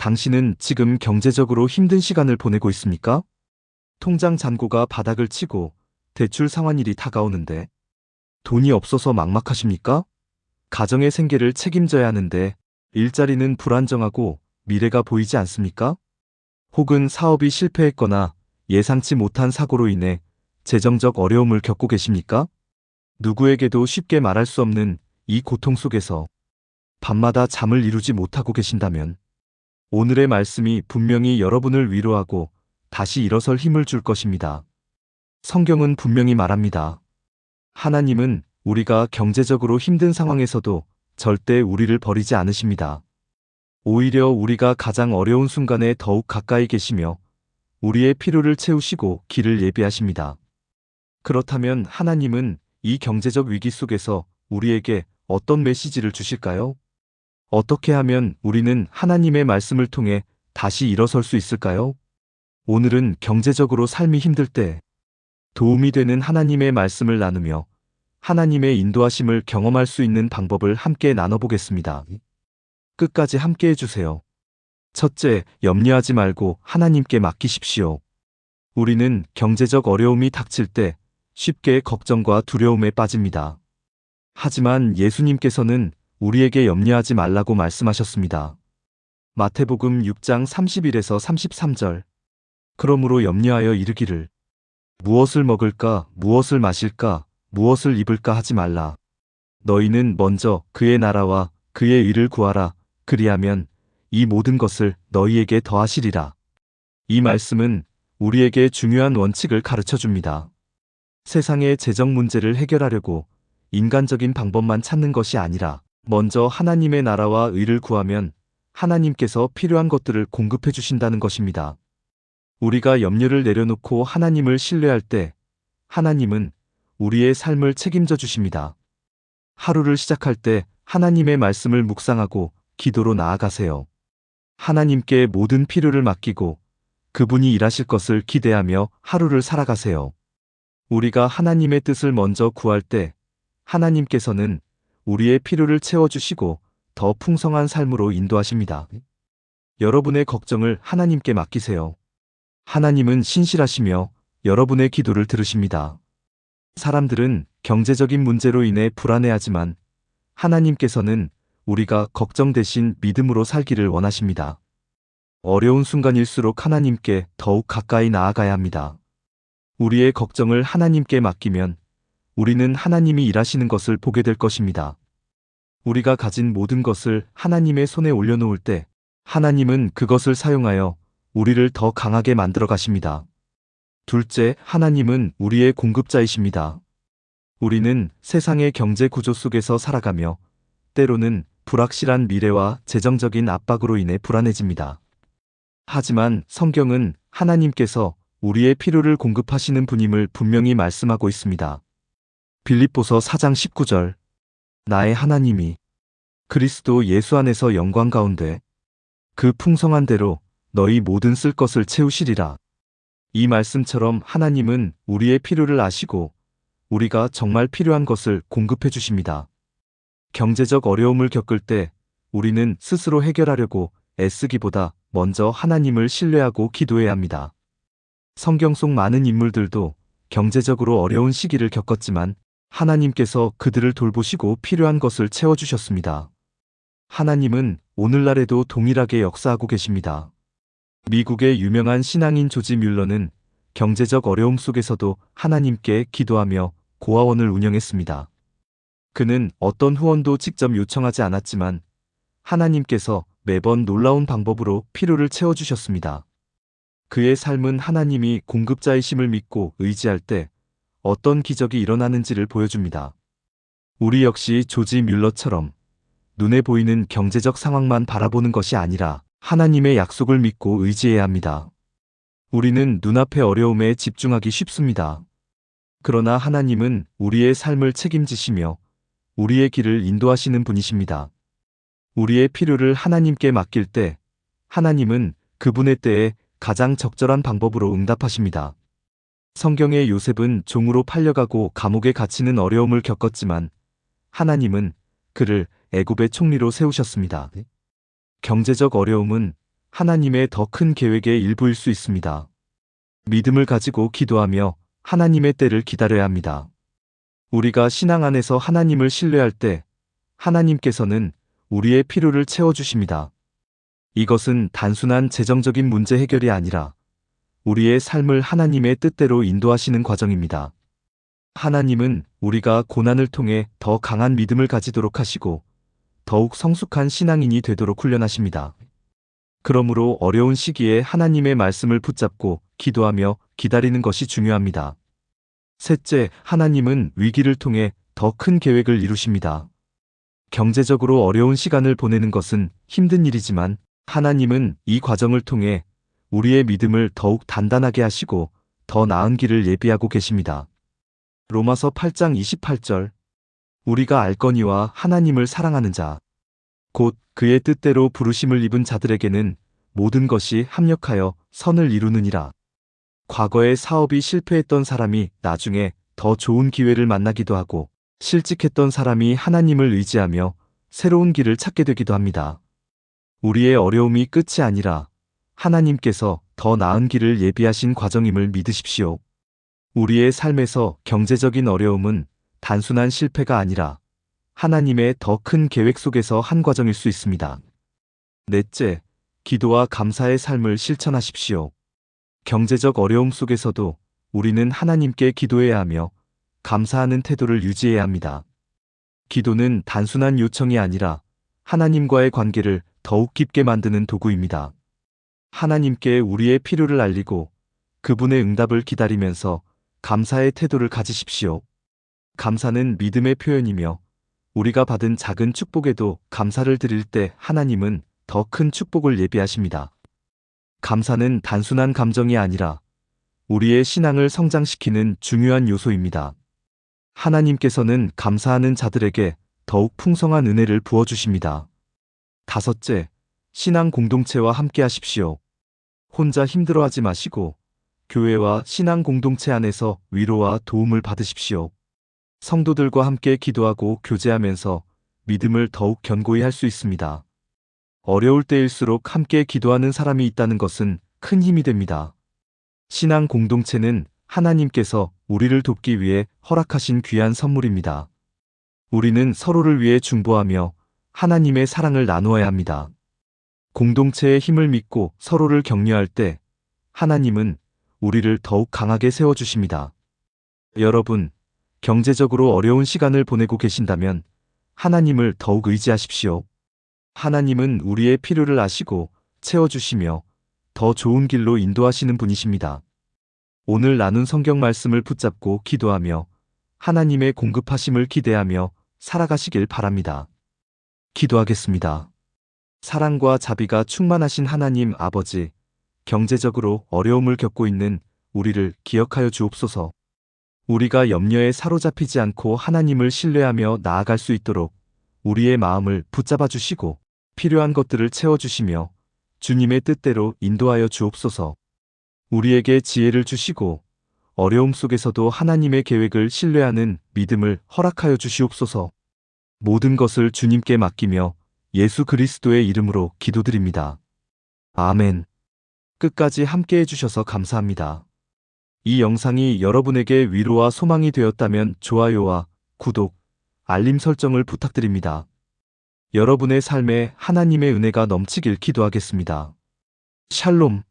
당신은 지금 경제적으로 힘든 시간을 보내고 있습니까? 통장 잔고가 바닥을 치고 대출 상환일이 다가오는데 돈이 없어서 막막하십니까? 가정의 생계를 책임져야 하는데 일자리는 불안정하고 미래가 보이지 않습니까? 혹은 사업이 실패했거나 예상치 못한 사고로 인해 재정적 어려움을 겪고 계십니까? 누구에게도 쉽게 말할 수 없는 이 고통 속에서 밤마다 잠을 이루지 못하고 계신다면 오늘의 말씀이 분명히 여러분을 위로하고 다시 일어설 힘을 줄 것입니다. 성경은 분명히 말합니다. 하나님은 우리가 경제적으로 힘든 상황에서도 절대 우리를 버리지 않으십니다. 오히려 우리가 가장 어려운 순간에 더욱 가까이 계시며 우리의 필요를 채우시고 길을 예비하십니다. 그렇다면 하나님은 이 경제적 위기 속에서 우리에게 어떤 메시지를 주실까요? 어떻게 하면 우리는 하나님의 말씀을 통해 다시 일어설 수 있을까요? 오늘은 경제적으로 삶이 힘들 때 도움이 되는 하나님의 말씀을 나누며 하나님의 인도하심을 경험할 수 있는 방법을 함께 나눠보겠습니다. 끝까지 함께 해주세요. 첫째, 염려하지 말고 하나님께 맡기십시오. 우리는 경제적 어려움이 닥칠 때 쉽게 걱정과 두려움에 빠집니다. 하지만 예수님께서는 우리에게 염려하지 말라고 말씀하셨습니다. 마태복음 6장 31에서 33절. 그러므로 염려하여 이르기를 무엇을 먹을까, 무엇을 마실까, 무엇을 입을까 하지 말라. 너희는 먼저 그의 나라와 그의 의를 구하라. 그리하면 이 모든 것을 너희에게 더하시리라. 이 말씀은 우리에게 중요한 원칙을 가르쳐 줍니다. 세상의 재정 문제를 해결하려고 인간적인 방법만 찾는 것이 아니라 먼저 하나님의 나라와 의를 구하면 하나님께서 필요한 것들을 공급해 주신다는 것입니다. 우리가 염려를 내려놓고 하나님을 신뢰할 때 하나님은 우리의 삶을 책임져 주십니다. 하루를 시작할 때 하나님의 말씀을 묵상하고 기도로 나아가세요. 하나님께 모든 필요를 맡기고 그분이 일하실 것을 기대하며 하루를 살아가세요. 우리가 하나님의 뜻을 먼저 구할 때 하나님께서는 우리의 필요를 채워주시고 더 풍성한 삶으로 인도하십니다. 여러분의 걱정을 하나님께 맡기세요. 하나님은 신실하시며 여러분의 기도를 들으십니다. 사람들은 경제적인 문제로 인해 불안해하지만 하나님께서는 우리가 걱정 대신 믿음으로 살기를 원하십니다. 어려운 순간일수록 하나님께 더욱 가까이 나아가야 합니다. 우리의 걱정을 하나님께 맡기면 우리는 하나님이 일하시는 것을 보게 될 것입니다. 우리가 가진 모든 것을 하나님의 손에 올려놓을 때 하나님은 그것을 사용하여 우리를 더 강하게 만들어 가십니다. 둘째, 하나님은 우리의 공급자이십니다. 우리는 세상의 경제 구조 속에서 살아가며 때로는 불확실한 미래와 재정적인 압박으로 인해 불안해집니다. 하지만 성경은 하나님께서 우리의 필요를 공급하시는 분임을 분명히 말씀하고 있습니다. 빌립보서 4장 19절. 나의 하나님이 그리스도 예수 안에서 영광 가운데 그 풍성한 대로 너희 모든 쓸 것을 채우시리라. 이 말씀처럼 하나님은 우리의 필요를 아시고 우리가 정말 필요한 것을 공급해 주십니다. 경제적 어려움을 겪을 때 우리는 스스로 해결하려고 애쓰기보다 먼저 하나님을 신뢰하고 기도해야 합니다. 성경 속 많은 인물들도 경제적으로 어려운 시기를 겪었지만 하나님께서 그들을 돌보시고 필요한 것을 채워주셨습니다. 하나님은 오늘날에도 동일하게 역사하고 계십니다. 미국의 유명한 신앙인 조지 뮬러는 경제적 어려움 속에서도 하나님께 기도하며 고아원을 운영했습니다. 그는 어떤 후원도 직접 요청하지 않았지만 하나님께서 매번 놀라운 방법으로 필요를 채워주셨습니다. 그의 삶은 하나님이 공급자이심을 믿고 의지할 때 어떤 기적이 일어나는지를 보여줍니다. 우리 역시 조지 뮬러처럼 눈에 보이는 경제적 상황만 바라보는 것이 아니라 하나님의 약속을 믿고 의지해야 합니다. 우리는 눈앞의 어려움에 집중하기 쉽습니다. 그러나 하나님은 우리의 삶을 책임지시며 우리의 길을 인도하시는 분이십니다. 우리의 필요를 하나님께 맡길 때 하나님은 그분의 때에 가장 적절한 방법으로 응답하십니다. 성경의 요셉은 종으로 팔려가고 감옥에 갇히는 어려움을 겪었지만 하나님은 그를 애굽의 총리로 세우셨습니다. 경제적 어려움은 하나님의 더 큰 계획의 일부일 수 있습니다. 믿음을 가지고 기도하며 하나님의 때를 기다려야 합니다. 우리가 신앙 안에서 하나님을 신뢰할 때 하나님께서는 우리의 필요를 채워주십니다. 이것은 단순한 재정적인 문제 해결이 아니라 우리의 삶을 하나님의 뜻대로 인도하시는 과정입니다. 하나님은 우리가 고난을 통해 더 강한 믿음을 가지도록 하시고 더욱 성숙한 신앙인이 되도록 훈련하십니다. 그러므로 어려운 시기에 하나님의 말씀을 붙잡고 기도하며 기다리는 것이 중요합니다. 셋째, 하나님은 위기를 통해 더 큰 계획을 이루십니다. 경제적으로 어려운 시간을 보내는 것은 힘든 일이지만 하나님은 이 과정을 통해 우리의 믿음을 더욱 단단하게 하시고 더 나은 길을 예비하고 계십니다. 로마서 8장 28절 우리가 알거니와 하나님을 사랑하는 자, 곧 그의 뜻대로 부르심을 입은 자들에게는 모든 것이 합력하여 선을 이루느니라. 과거에 사업이 실패했던 사람이 나중에 더 좋은 기회를 만나기도 하고 실직했던 사람이 하나님을 의지하며 새로운 길을 찾게 되기도 합니다. 우리의 어려움이 끝이 아니라 하나님께서 더 나은 길을 예비하신 과정임을 믿으십시오. 우리의 삶에서 경제적인 어려움은 단순한 실패가 아니라 하나님의 더 큰 계획 속에서 한 과정일 수 있습니다. 넷째, 기도와 감사의 삶을 실천하십시오. 경제적 어려움 속에서도 우리는 하나님께 기도해야 하며 감사하는 태도를 유지해야 합니다. 기도는 단순한 요청이 아니라 하나님과의 관계를 더욱 깊게 만드는 도구입니다. 하나님께 우리의 필요를 알리고 그분의 응답을 기다리면서 감사의 태도를 가지십시오. 감사는 믿음의 표현이며 우리가 받은 작은 축복에도 감사를 드릴 때 하나님은 더 큰 축복을 예비하십니다. 감사는 단순한 감정이 아니라 우리의 신앙을 성장시키는 중요한 요소입니다. 하나님께서는 감사하는 자들에게 더욱 풍성한 은혜를 부어주십니다. 다섯째, 신앙 공동체와 함께 하십시오. 혼자 힘들어하지 마시고 교회와 신앙 공동체 안에서 위로와 도움을 받으십시오. 성도들과 함께 기도하고 교제하면서 믿음을 더욱 견고히 할 수 있습니다. 어려울 때일수록 함께 기도하는 사람이 있다는 것은 큰 힘이 됩니다. 신앙 공동체는 하나님께서 우리를 돕기 위해 허락하신 귀한 선물입니다. 우리는 서로를 위해 중보하며 하나님의 사랑을 나누어야 합니다. 공동체의 힘을 믿고 서로를 격려할 때 하나님은 우리를 더욱 강하게 세워주십니다. 여러분, 경제적으로 어려운 시간을 보내고 계신다면 하나님을 더욱 의지하십시오. 하나님은 우리의 필요를 아시고 채워주시며 더 좋은 길로 인도하시는 분이십니다. 오늘 나눈 성경 말씀을 붙잡고 기도하며 하나님의 공급하심을 기대하며 살아가시길 바랍니다. 기도하겠습니다. 사랑과 자비가 충만하신 하나님 아버지, 경제적으로 어려움을 겪고 있는 우리를 기억하여 주옵소서. 우리가 염려에 사로잡히지 않고 하나님을 신뢰하며 나아갈 수 있도록 우리의 마음을 붙잡아 주시고 필요한 것들을 채워주시며 주님의 뜻대로 인도하여 주옵소서. 우리에게 지혜를 주시고 어려움 속에서도 하나님의 계획을 신뢰하는 믿음을 허락하여 주시옵소서. 모든 것을 주님께 맡기며 예수 그리스도의 이름으로 기도드립니다. 아멘. 끝까지 함께 해주셔서 감사합니다. 이 영상이 여러분에게 위로와 소망이 되었다면 좋아요와 구독, 알림 설정을 부탁드립니다. 여러분의 삶에 하나님의 은혜가 넘치길 기도하겠습니다. 샬롬.